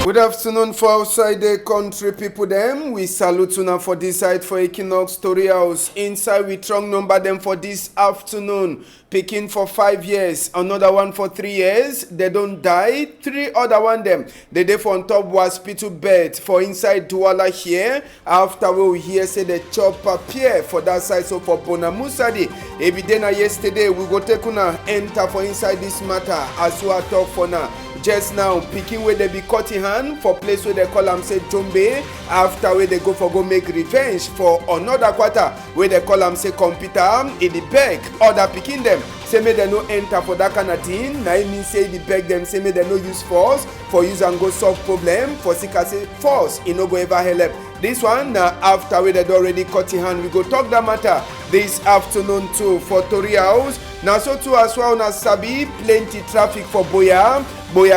Good afternoon for outside the country people them. We salute you for this side for Equinox Story House. Inside we strong number them for this afternoon. Picking for 5 years, another one for 3 years. They don't die. 3 other one them. They dey for on top hospital bed for inside Douala here. After we hear say the chop appear for that side so for Bonamusadi. Evidena yesterday we go take una enter for inside this matter as we are talk for now. Just now, picking where they be cutting hand for place where they call them say Jombe. After where they go make revenge for another quarter where they call them say computer in the beg. Other picking them say may they no enter for that kind of thing. Now it means say the beg them say may they no use force for use and go solve problem. For sika say force it no go ever help. This one now after we they already cutting hand we go talk that matter this afternoon too for Tori House. Now so too as well na sabi plenty traffic for Boya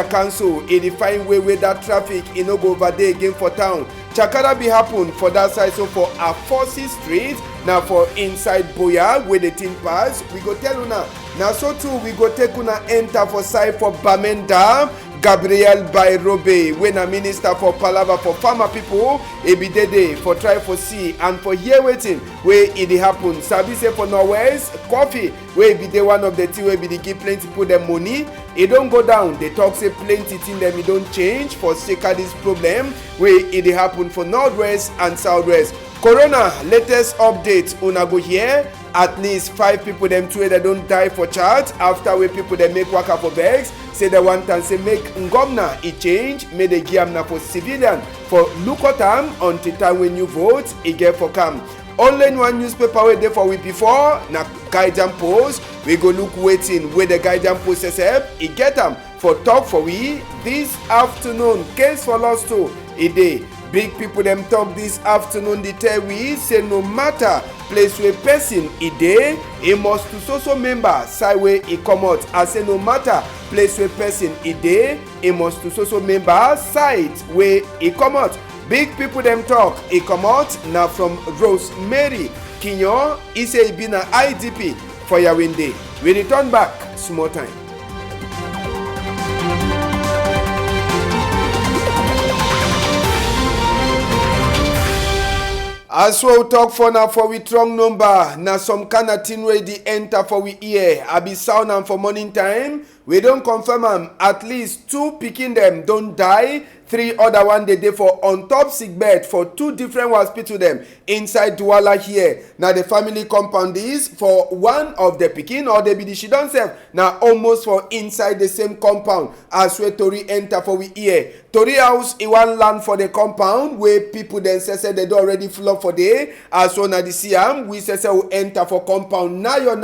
Council. In the fine way that traffic it no go over there again for town. Chakara be happen for that side so for Afosi Street. Now for inside Boya where the thing pass we go tell una. Now so too we go take una enter for side for Bamenda. Gabriel Bairobe, when a minister for Palava for farmer people, Ebidede for try for see and for here waiting where it happen. Sabi say for Norwest, coffee where be the one of the two where be the give plenty people them money. It don't go down. They talk say plenty thing them it don't change for sake of this problem where it happen for Northwest and Southwest. Corona latest update una go here. At least 5 people them two that don't die for chat after where people they make waka for bags. Say they want and say make Ngomna it change, may they give na for civilian for look at them until time when you vote, it get for come. Only one newspaper where they for we before na Guardian Post. We go look waiting where the Guardian Post says it get them for talk for we this afternoon. Case for loss too a day. Big people them talk this afternoon. They tell we say no matter place where person a day, he must to so member side where he come out. I say no matter place where person a day, he must to so member side where he come out. Big people them talk. He come out now from Rosemary Kinyo. He say he been an IDP for your windy. We return back small time. As we talk for now for we strong number, now some kind of thing where the enter for we ear. I be sound and for morning time. We don't confirm them. At least 2 picking them don't die. 3 other one they for on top sick bed for 2 different hospital them inside Douala here. Now the family compound is for one of the picking or they be the shidon self. Now almost for inside the same compound as where Tori enter for we here. Tori House in one land for the compound where people then say they do already flow for day. As one at the CM we say we enter for compound nayo.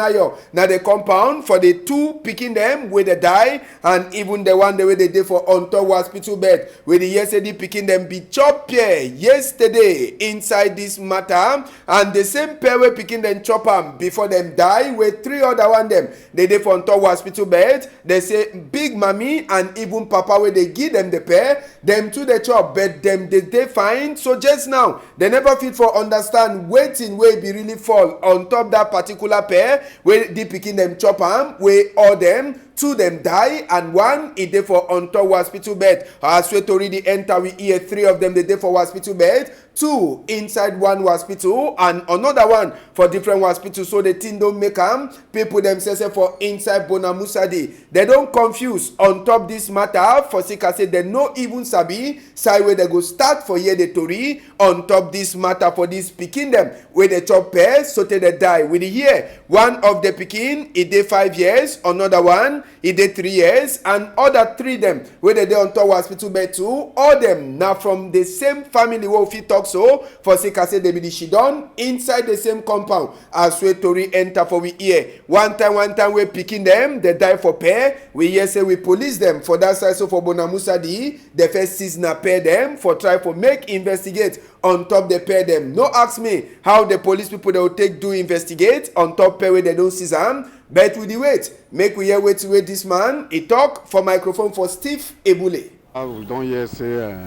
Now the compound for the 2 picking them where they die and even the one the way they did for on top hospital bed. The yesterday picking them be chop here yesterday inside this matter and the same pair way picking them chop them before them die with 3 other one them they dey for on top hospital bed. They say big mommy and even papa where they give them the pair them to the chop but them they find so just now they never fit for understand waiting where be really fall on top that particular pair where they picking them chop them where all them 2 them die and 1 is there for on top hospital bed. As we already enter we hear 3 of them they there for hospital bed. 2 inside one hospital and another one for different hospitals. So the thing don't make them people themselves for inside Bonamusadi. They don't confuse on top this matter for sake say they no even sabi side where they go start for here the Tori on top this matter for this picking them where they chop pairs so they die. With the year one of the picking it did 5 years, another one it did 3 years and other 3 them where they on top hospital bed too. All them now from the same family where we talk so for sake say they be the shidon inside the same compound as we Tori enter for we here. One time we picking them they die for pair. We hear say we police them for that side so for Bonamusadi the first season pair them for try for make investigate on top the pair them. No ask me how the police people they will take do investigate on top pair where they don't see them. But with the wait, make we hear wait this man. He talk for microphone for Steve Ebule. We don't hear say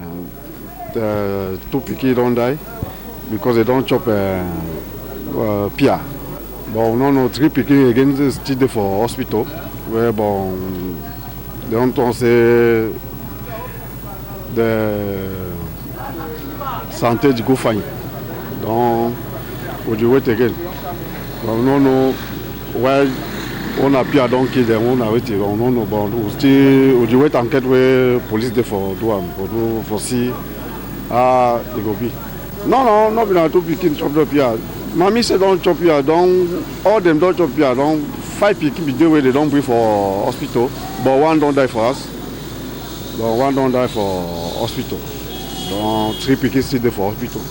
the 2 picky don't die because they don't chop Pia. But no 3 picky again still for hospital where they don't say the santé go fine. Donc, we wait again. We don't know why on a pu donc kill them. On a waited. We don't know, but we still we wait enquête where police there for do for see how it go be. No, not be two pikin chop up here. Mommy said don't chop here. Don't all them don't chop here. Don't 5 pikin be there where they don't bring for hospital, but one don't die for us. But one don't die for hospital. Don't 3 pikin still there for hospital.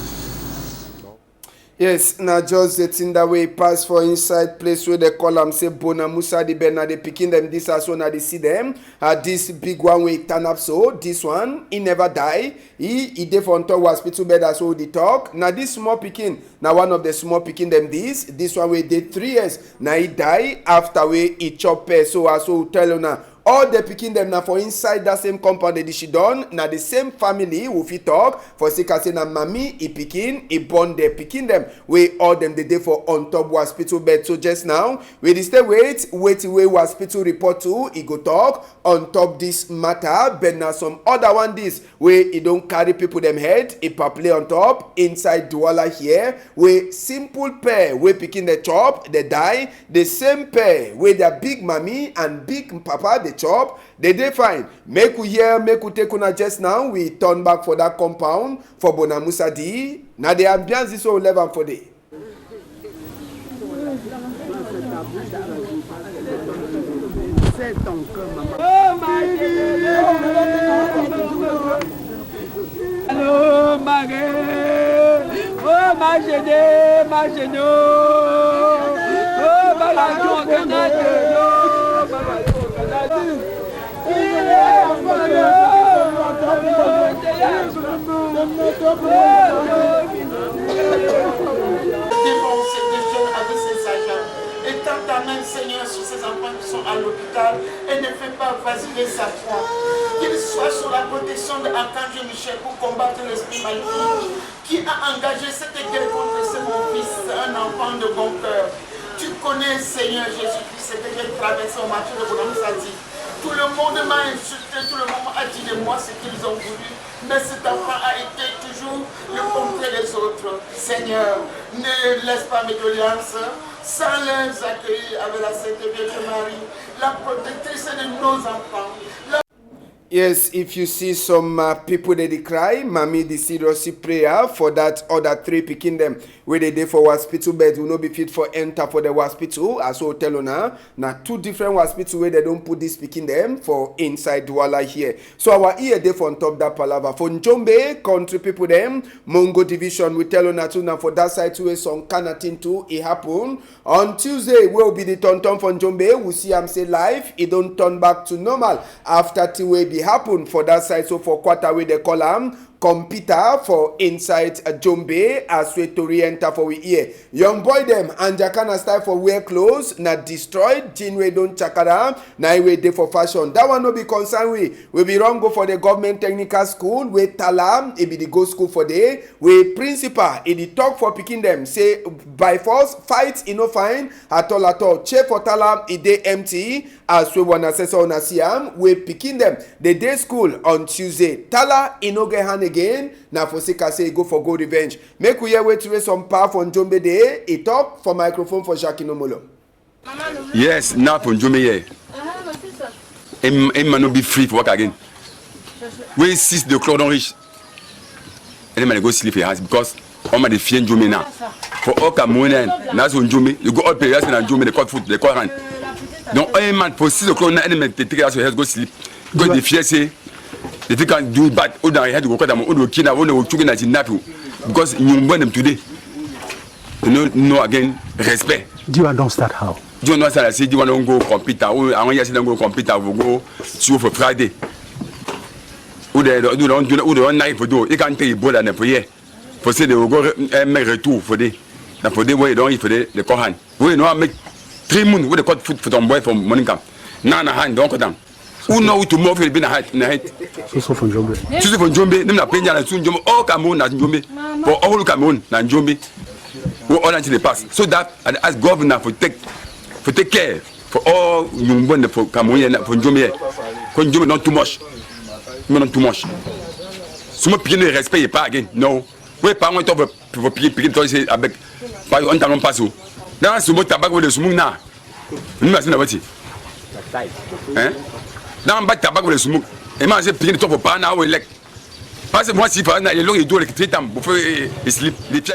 Yes, now just the thing that way pass for inside place where they call them say Bona Musa the Ben, they picking them this as one, they see them. This big one way turn up so this one he never die. He dey for on top hospital bed as well the talk. Now this small picking, now one of the small picking them this one way did 3 years. Now he die after way he chop so as well tell you now. All the picking them now for inside that same compound that she done. Now the same family who fit talk for say na mommy he picking, he born the picking them. We all them the day for on top hospital bed. So just now we dey stay wait hospital report to he go talk on top this matter. But now some other one this where he don't carry people them head. He play on top inside Douala here. We simple pair we picking the chop they die. The same pair where their big mommy and big papa they chop they fine. Make we hear, make we take una just now. We turn back for that compound for Bona Musa D. Now the ambiance is so level for day. Allô, oh ma gêne, oh Dépenser des jeunes avec ses agents. Étends ta main, Seigneur, sur ces enfants qui sont à l'hôpital et ne fais pas vaciller sa foi. Qu'il soit sous la protection d'Archange Michel pour combattre l'esprit maléfique qui a engagé cette guerre contre ce mon fils, un enfant de bon cœur. Tu connais, Seigneur Jésus-Christ, ce que j'ai traversé au marché de Bona Musa D. Tout le monde m'a insulté, tout le monde a dit de moi ce qu'ils ont voulu. Mais cet enfant a été toujours le contraire des autres. Seigneur, ne laisse pas mes doléances sans les accueillir avec la Sainte Vierge Marie, la protectrice de nos enfants. Yes, if you see some people that they cry, mommy, the seriously prayer for that other 3 picking them where they for hospital bed will not be fit for enter for the hospital. As well tell now 2 different hospital where they don't put this picking them for inside Douala here. So our ear they for on top that palaver for Njombe country people them Mongo division we tell now too now for that side too some kind of thing too it happen on Tuesday will be the turn for Njombe. We see say live it don't turn back to normal after Tiwe happen for that side. So for quarter way they call computer for inside Jombe as we to re-enter for we here. Young boy them and Jakana style for wear clothes na destroyed. Jinwe don't chakara na we dey for fashion. That one no be concern we be wrong go for the government technical school. We Talam it be the go school for day. We principal it the talk for picking them say by force fight no fine at all. Check for Talam it dey empty as we wanna say so na siam we picking them the day school on Tuesday. Tala no get hand again na for sika say go for gold revenge. Make we hear wait to raise some power for Njombe Day. It talk for microphone for Jackie Nomolo. Yes, now for Njombe here. It might not be free for work again. We 6 o'clock don't reach. And then I go sleep for house because all my fear Njombe now. For all Cameroonian, now so Njombe, you go all players in Njombe, they call foot, they call hand. Donc un man for 6 o'clock now, and then they take us to go sleep. Because the fear say. If you can do bad, all the head go cut them, all the kid, all the children as in Napu, because you burn them today. You know again respect. Do you understand how? Do you understand? I say, do you want to go computer? Or I want you to go computer. We go show for Friday. Ou de night for do. You can't take board and for here. For say they will go make retour for day. Now for day where you don't eat for the Koran. We know make 3 months with the cut food for some boy from morning camp. Now na hand don't cut them. Who know to move will be na height. So from Njombe. So from Njombe, them na Penya na Njombe, all Cameroon na Njombe. For all Cameroon na Njombe. We all until they pass. So that I ask governor for take care for all Njombe for Cameroon for Njombe. For Njombe not too much. Not too much. Souvent piquer ne respecte pas again. Non. Oui, par contre, on va piquer toi avec on t'en passe où. Dans ce mot tabac ou le soumou na. Nous m'as dit la voiture. Hein? Dans bas tabac ou le soumou. Et moi j'ai piqué toi pour pas na ou elek. Parce que moi si pas na les longs et doux les traitam pour faire slip les pieds.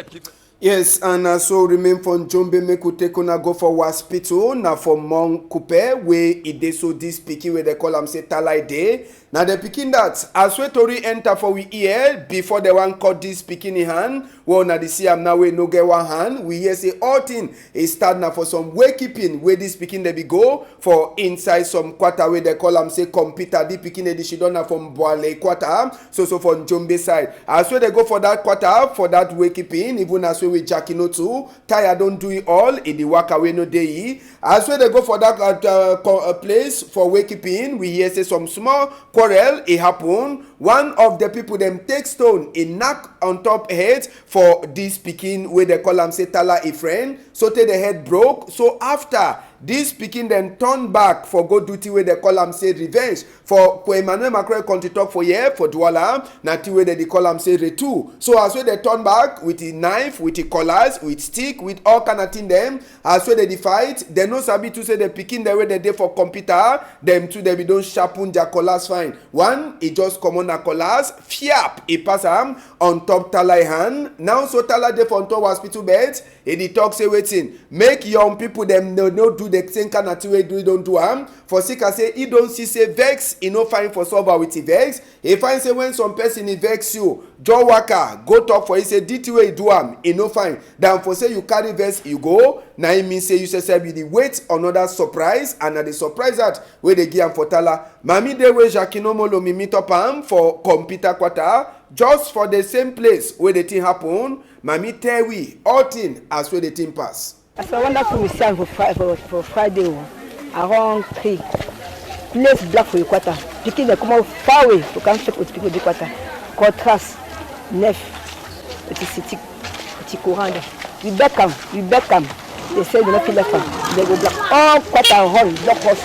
Yes, and so remain from Jombe make we take on go for hospital now for Mount Coupe where it dey so this pikin where they call am say Talai Day. Now the pikin that as we tori enter for we ear before the one cut this pikin in hand. Well now the see am now we no get one hand. We hear say all thing is start now for some way keeping where this pikin they be go for inside some quarter where they call am say computer. The pikin they she done from Boale quarter. So from Jombe side. As we they go for that quarter for that way keeping even as we with Jackie no too. Tire don't do it all in the work away no day. As well they go for that place for wakekeeping, we hear say some small quarrel it happen. One of the people them take stone a knock on top head for this pikin where they call am say Tala a friend. So the head broke. So after this pikin then turn back for go duty where they call am say revenge for Emmanuel Macron country talk for year for Douala. Na ti where they call am say retu. So as well they turn back with a knife, with a collars, with stick, with all kind of thing them. As well they fight, they no sabi to say the pikin the way they dey for computer. Them two they be don't sharpen their collars fine. One he just come on a collars, fiap he pass am on top Tala hand. Now so Tala dey for on top hospital bed. He talk say waiting make young people them no do the same kind of thing we don't do am. For sick I say he don't see say vex he no fine for solve with the vex. He find say when some person he vex you Joe Waka go talk for he say DT way he do am he no fine. Than for say you carry vex you go. Now it mean say you say be the wait another surprise and na the surprise that where they give am for Tala. Mami dey wey Jackie no molo me meet up am for computer quarter just for the same place where the thing happen. Mami tell we all thing as where the thing pass. It's a wonderful mission for Friday around 3. Place black for Equator. Picking the come out far away to come check with people of Equator. Contrast, nef, petit city, petit courant. We back them. They say they not feel left. They go black. All Quarter hall, block house.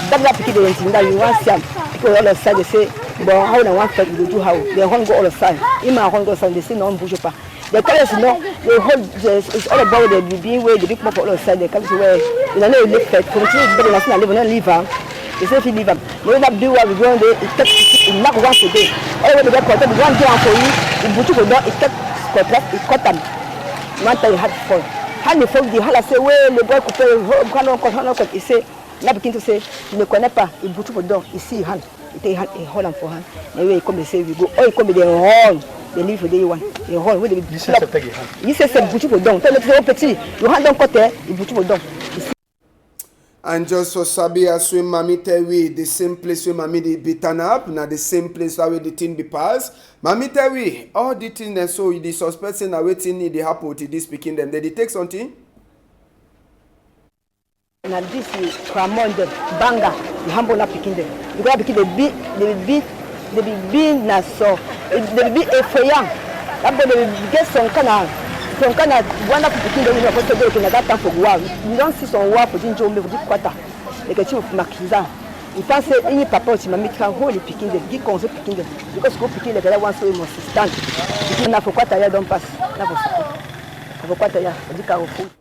That picking the engine you want some. People all the side they say, but how they want to do how. They want go all the side. In my home go side they say no bouge pas. The colors no, they hold it's all about the being where the big more all the side they come to where you know live for continue national live not live am. They say if you live am. No that do what we go there it takes it not once a day. All the contract we want to do for you, it bouge for it takes contract it cut them. One time hard for. How the folk the hala say well le boy couper quand il say là begin to say il ne connaît pas il bouge pour donc ici hand il take hand hold am for hand. Anyway come say we go oh come the hall. They live for day one. They hold with the you say bouche pour donc. Tell le petit. You hand on côté, il bouche pour donc. And just for Sabi as we Mami tell we the same place where Mami be turn up, now the same place where the thing be pass. Mami tell we all the thing that so the suspect say na waiting need they happen to this speaking them. They take something. Now this is Ramon the Banga, the humble not picking them. You got to pick they be being na so they be a for young. That they get some kind of wonderful picking them in the photo that time for wow. You don't see some wow for Jinjo me for this quarter. They get you Makiza. You can't say any papa to Mami can hold the picking them, give console picking them. Because go picking the other one so must stand. Now for quarter ya don't pass. Now for quarter ya for the car of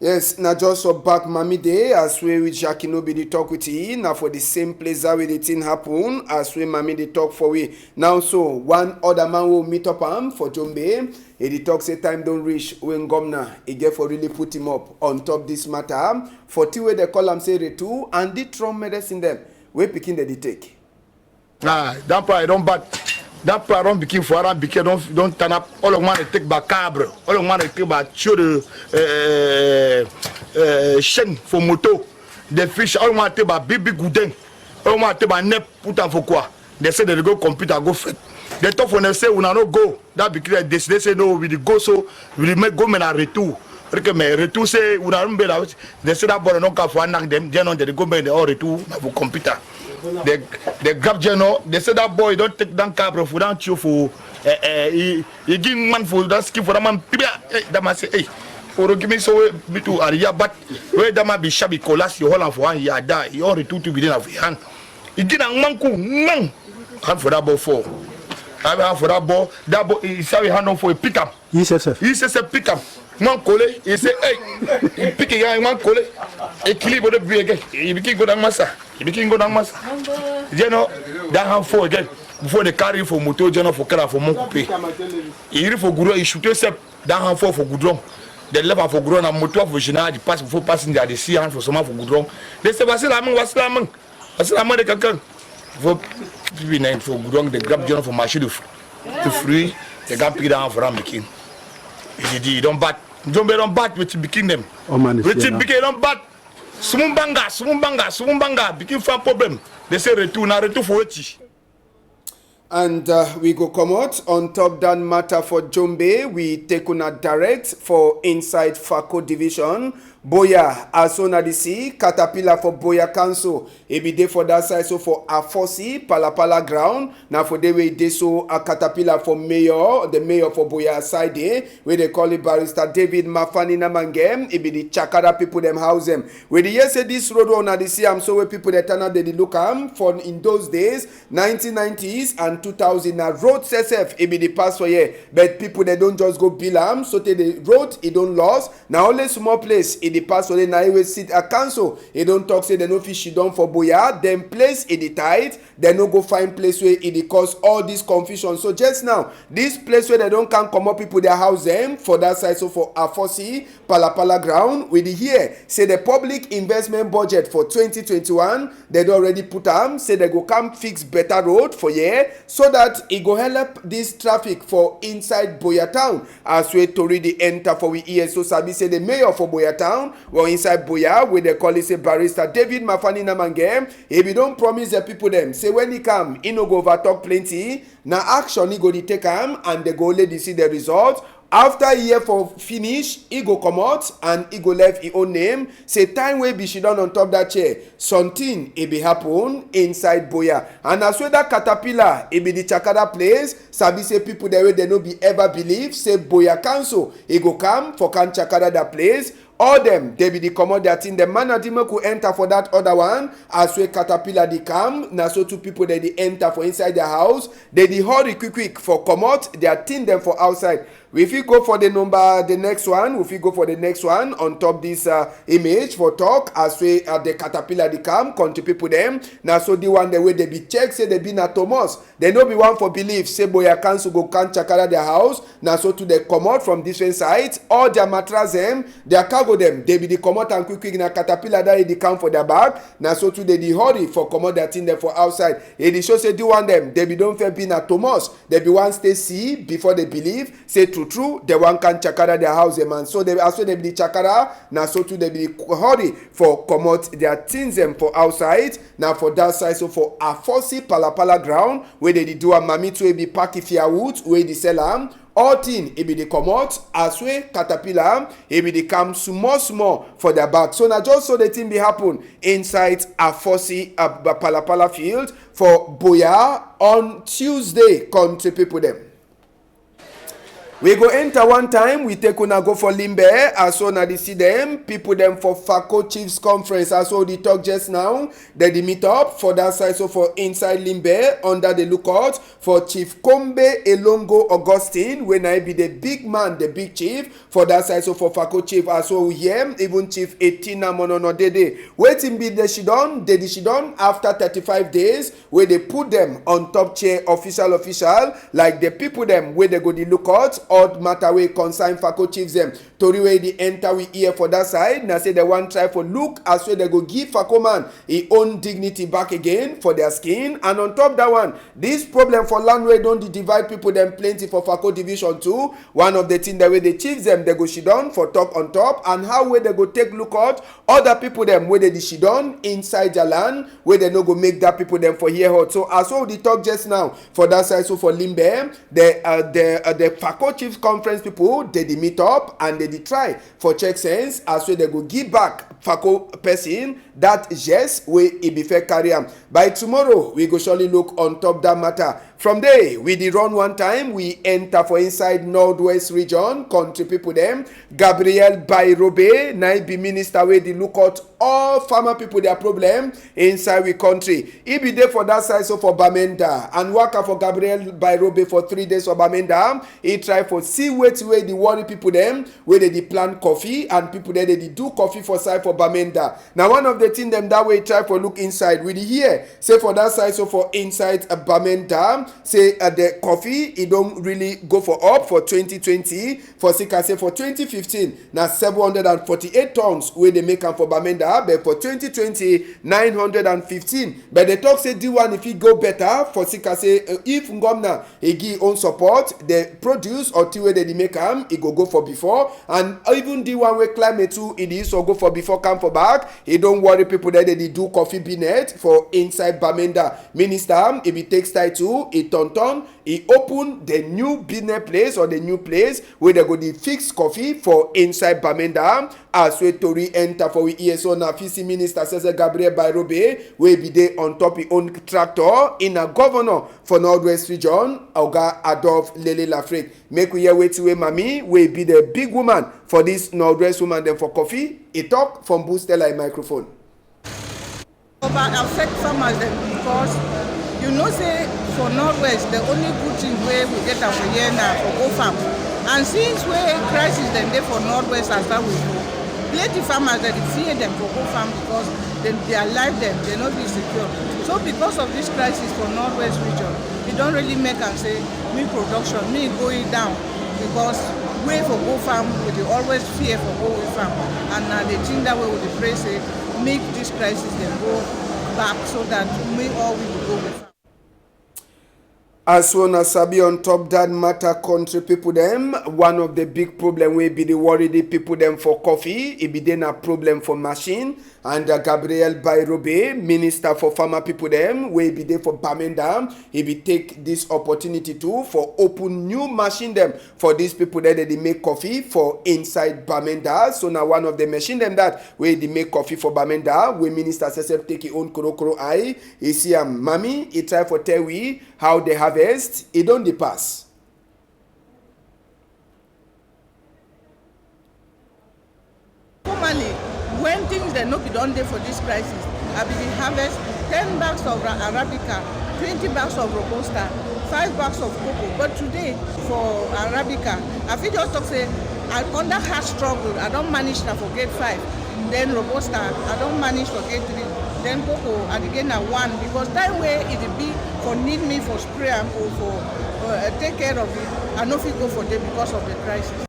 Yes, now just for back Mami Day as we with Jackie no be the talk with he now for the same place that where the thing happen as we Mami the talk for we. Now so one other man will meet up for Jombe. He talk say time don't reach when governor he get for really put him up on top this matter. For two way they call him say retu and the Trump medicine them. We picking the take. Nah, that part I don't bat. That part don't begin for Aram Biké don't turn up. All of man take by cabre. All of man take by show the chaîne for moto. The fish all man take by big goudin. All man take by nep put on for quoi. They say they go computer go fit. They talk when they say we not go. That Biké they say no we go so we make go men a retour. Mais retour c'est we not be là. They say that boy no can for knock them. They know they go men the all retour for computer. They grab General. They say that boy don't take down cabre for don't you for he give man for that skip for that man. That man say hey, for give me so me to area but where that man be shabby colas you hold on for 1 year die. You all return to be there of hand. He give a man cool man. And for that boy for I have for that ball, he said we hand on for a pick up. He says, He says a pick up. Man collé, he say hey, he pick again, man collé. Équilibre de but again. He became go down massa. You know, that hand for again. Before they carry for moto, you know, for car for mon coupé. Il faut goudron, il shoot yourself. That hand for goudron. The level for goudron and moto for général, il passe before passing there, they see hand for someone for goudron. They say, voici la main de quelqu'un. Faut bien for goudron, they grab John for marché de fruits. They got pick down for Rambikin. He dit, don't bat. Don't bat with Bikin them. Oh man, with Bikin, don't bat. Sumumbanga, Bikin for a problem. They say return for it. And we go come out on top that matter for Jombe. We take on a direct for inside Fako division. Boya, Asona DC, Caterpillar for Boya Council. It be there for that side, so for Afosi, Palapala ground. Now for the way they so a Caterpillar for mayor, the mayor for Boya side there, where they call it Barrister David Mafani Namangem. It be the Chakara people them house them. Where the yes say this road on DC, I'm so where people that turn out they look for in those days, 1990s and 2000. Now road SF, it be the pass for here, but people they don't just go bill so they the road it don't lost. Now only small place. The pastor they now always sit a council. They don't talk say they no fish done for Boya. Then place in the tight. They no go find place where it cause all this confusion. So just now, this place where they don't can come up people their house them for that side. So for Afosi, Palapala ground, with the here say the public investment budget for 2021 they already put say they go come fix better road for here so that it go help this traffic for inside Boya town as we to read the enter for we here. So Sabi say the mayor for Boya town. Well, inside Boya, where they call it say Barrister David Mafani Namangem, if he don't promise the people them, say when he come, he no go over talk plenty. Now action he go to take him and they go let see the result. After a year for finish, he go come out and he go left his own name. Say time will be she done on top that chair. Something it be happen inside Boya. And as well that Caterpillar, it be the Chakara place. Sabi say people there way they no be ever believe. Say Boya Council, he go come for can Chakara that place. All them, they be the commode that in the man that could enter for that other one. As we Caterpillar they come, now so two people they enter for inside their house. They hurry quick for commode, they are tin them for outside. If you go for the next one, on top this image for talk, as we the Caterpillar they come, country people them. Now so the one the way they be checked, say they be na Thomas. They no be one for belief, say Boya Council go can Chakara their house. Now so to the commode from different sides, all their mattress them, their cargo them, they be the commode and quick na Caterpillar that they come for their bag. Now so to the hurry for commode that in there for outside. It show say the one them, they be don't fair be na Thomas. They be one stay see before they believe, say true, the one can Chakara their house, man. So they also they be the Chakara, now so too they be hurry for come out their things them for outside. Now for that side, so for Afosi Palapala ground, where they do a mammy to be Paki Fiawood, where they sell them. All thing, it be the come out, as we Caterpillar, it be the come small for their back. So now just so the thing be happen inside Afosi Palapala field for Boya on Tuesday, country people them. We go enter one time, we take una go for Limbe, as so na see them, people them for Fako Chiefs Conference, as so they talk just now, they meet up for that side, so for inside Limbe, under the lookout, for Chief Kombe Elongo Augustine, when I be the big man, the big chief, for that side, so for Fako Chief, as so we hear, even Chief Etina Monono Dede, waiting be the Shidon, they Shidon, after 35 days, where they put them on top chair, official, like the people them, where they go the lookout, odd matter way consign Fako Chiefs them. Tori way the enter we here for that side. Now say they want try for look as well they go give Fako man his own dignity back again for their skin. And on top that one, this problem for landway don't divide people them plenty for Fako division 2. One of the things that way the chiefs them they go shidon for talk on top and how way they go take look out other people them where they shidon inside the land where they no go make that people them for here hot. So as well the talk just now for that side so for Limbe the Fako Chiefs Conference people they meet up and they try for check sense as well they go give back Fako person that yes wey e be fair carry am. By tomorrow we go surely look on top that matter. From there we dey run one time, we enter for inside northwest region. Country people dem, Gabriel Bairobe na be minister wey dey look out all farmer people their problem inside we country. He be there for that side, so for Bamenda, and waka for Gabriel Bairobe for 3 days for Bamenda. He try for see wetin wey the worry people dem wey dey plant coffee, and people there they do coffee for side for Bamenda. Now one of the thing them that way try for look inside we dey hear say for that side, so for inside Bamenda, say the coffee it don't really go for up for 2020, for sika say for 2015 na 748 tons wey they make am for Bamenda, but for 2020 915. But they talk say the one if it go better for sika say if Ngomna he give own support, the produce or the way they make am it go for before, and even the one wey climate too it is so go for before come for back. He don't worry people that they do coffee binet for inside Bamenda. Minister if he takes title he turn he open the new business place or the new place where they go the fix coffee for inside Bamenda. As we Tori enter for we ESO na PC minister says Gabriel Bairobe we be there on top his own tractor in a governor for Northwest region Oga Adolf Lele Lafrique. Make we hear wetin wey mami we be the big woman for this Northwest woman then for coffee. He talk from Boostella microphone. Affect farmers them because you know say for Northwest the only good thing where we get over here now for go farm, and since we crisis then they for Northwest as that we know plenty farmers that fear them for go farm because their life them they not be secure. So because of this crisis for Northwest region, it don't really make us say me production me going down because we for go farm we dey always fear for go farm, and now they think that way with the pray say make this crisis then go back so that we all will go with farm. As one as sabi on top that matter, country people them, one of the big problem will be the worry the people them for coffee. It be then a problem for machine. And Gabriel Bairobe, minister for farmer people them, will be there for Bamenda. He be take this opportunity too for open new machine them for these people that they make coffee for inside Bamenda. So now one of the machine them that where they make coffee for Bamenda, where minister says take his own koro eye. He see mommy, he try for tell we how they harvest, it don't dey pass. Normally, when things they no be done there for this crisis, I be the harvest 10 bags of Arabica, 20 bags of Robusta, 5 bags of cocoa. But today for Arabica, I feel just talk say I under hard struggle, I don't manage to forget 5. Then Robusta, I don't manage to get 3. Then cocoa and again at 1 because that way it be for need me for spray and for take care of it. I no fit go for them because of the crisis.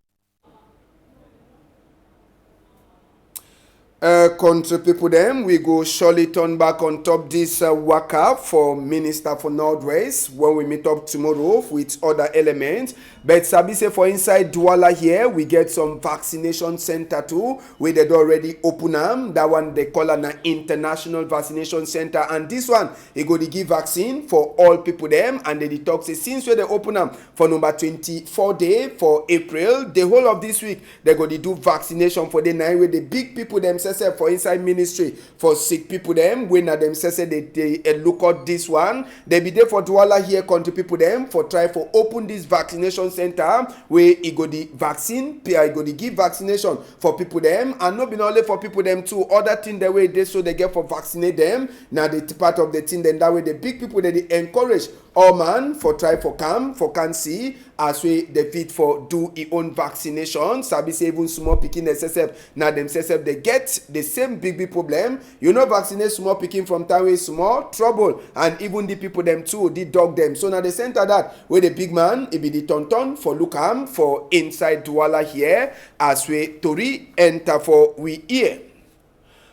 Country people them, we go surely turn back on top this waka for Minister for Northwest when we meet up tomorrow with other elements. But sabi say for inside Douala here, we get some vaccination center too, where they already open them. That one they call an international vaccination center, and this one it go to give vaccine for all people them. And they talk say since where they open them for number 24 day for April, the whole of this week they go to do vaccination for the night where the big people themselves for inside ministry for sick people them when themselves they look at this one. They be there for Douala here country people them for try for open this vaccination center where it go the vaccine, it go the give vaccination for people them, and not be only for people them too. Other thing the way they so they get for vaccinate them. Now the part of the thing then that way the big people they encourage all man for try for can see as we the fit for do e own vaccination. Sabi say even small picking SSF now themselves they get the same big problem. You know vaccinate small picking from time way small trouble, and even the people them too the dog them. So now the center that where the big man it be the tonton for look for inside Douala here as we Tori enter for we here.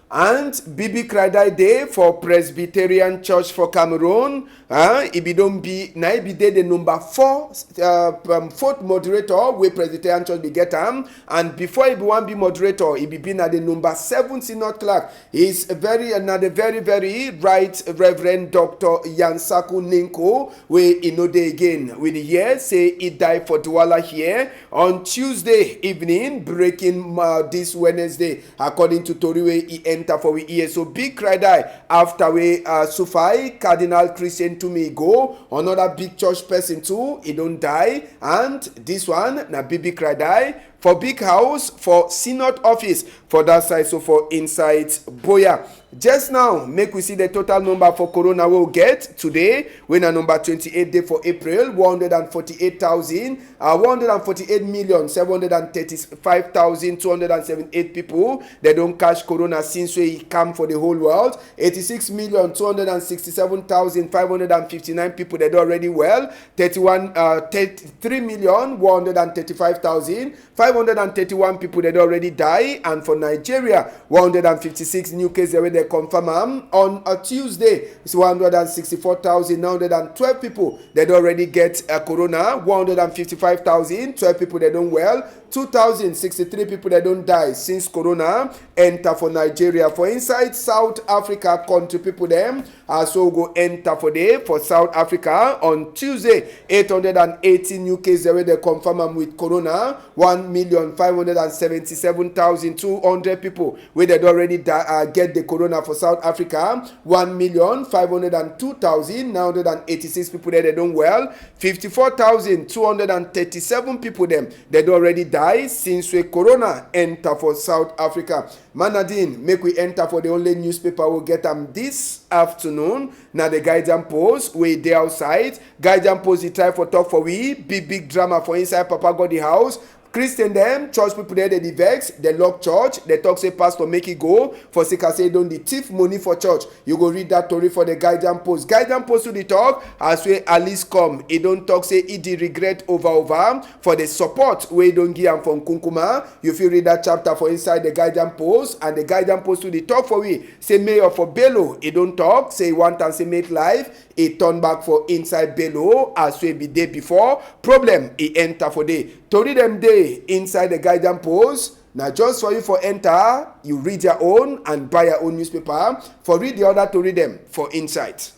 And Bibi Kradai Day for Presbyterian Church for Cameroon. It be don't be now it be there the number 4th moderator where Presbyterian Church be get and before it be one be moderator, it be been at the number 7 synod clerk. He's very right Reverend Dr. Yansaku Ninko where he know day again with the year say he died for Douala here on Tuesday evening breaking this Wednesday according to Toriwe he enter for we ear. So big cry die after we Sufai Cardinal Christian Tumi go. Another big church person too, he don't die. And this one na big cry die for big house for synod office for that side, so for inside Boya. Just now, make we see the total number for corona we'll get today. When a number 28 day for April, 148,735,278 people. They don't catch corona since we come for the whole world. 86,267,559 people that already well. 3,135,531 people that already die. And for Nigeria, 156 new cases already confirm on a Tuesday. It's 164,912 people that already get corona. 155,012 people that don't well. 2,063 people that don't die since corona enter for Nigeria. For inside South Africa country people them also go enter for day for South Africa on Tuesday. 880 new cases already confirm with corona. 1,577,200 people where they already get the corona for South Africa. 1,502,986 people that they don't well. 54,237 people them that already die since we corona enter for South Africa. Manadine, make we enter for the only newspaper we'll get them this afternoon. Now the Guardian Post, we there outside. Guardian Post, he try for talk for we. Big drama for inside Papa God the house. Christian them, church people there, they vex, they lock church, they talk say pastor make it go, for sake I say don't the thief money for church. You go read that story for the Guardian Post. Guardian Post to the talk, as we Alice come, he don't talk say he did regret over, for the support we don't give him from Kunkuma. You feel read that chapter for inside the Guardian Post, and the Guardian Post to the talk for we, say mayor for Bello, he don't talk, say one time say make life, he turn back for inside Bello, as we be day before, problem, he enter for day. To read them day inside the Guardian Post. Now just for you for enter, you read your own and buy your own newspaper. For read the other to read them for insight.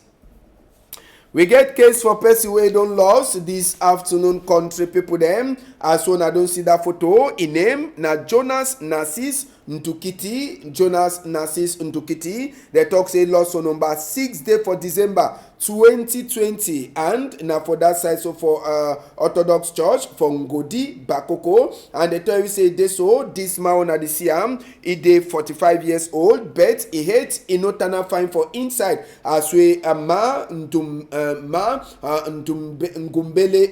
We get case for person wey don lost this afternoon country people them. As one I don't see that photo. In name na Jonas Narcis Ntukiti. Jonas Narcis Ntukiti. They talk say lost on number 6 day for December 2020, and now for that side, so for Orthodox Church for Ngodi Bakoko, and they tell you say this man at the Siam, he dey 45 years old, but he hate he not fine for inside as we Ngumbele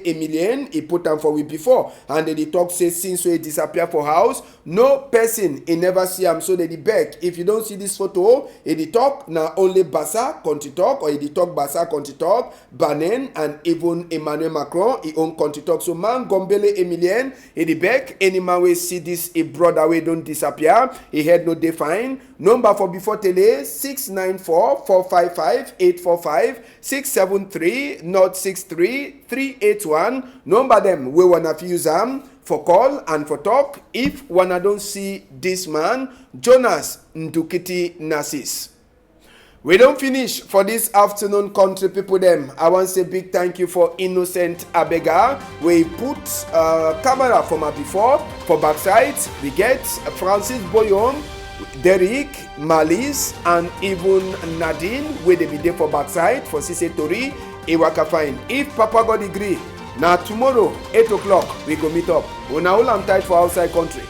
Emilien he put am for we before, and they talk say since we disappear for house, no person he never see am, so they beg if you don't see this photo, he talk now only Basa country talk, or he talk Basa country talk, Banen, and even Emmanuel Macron, he own country talk. So man Gombele Emilien, he the back, any man we see this a brother we don't disappear, he had no define. Number for before tele 694-455-845 673-063-381. Number them we wanna use them for call and for talk if wanna don't see this man, Jonas Ntukiti Narcis. We don't finish for this afternoon country people them. I want to say big thank you for Innocent Abega. We put camera from her before for backside. We get Francis Boyon, Derek, Malice, and even Nadine where they be there for backside for Cisse Tori. Iwaka fine. If Papa God agree, now tomorrow 8 o'clock we go meet up. We now all am tight for outside country.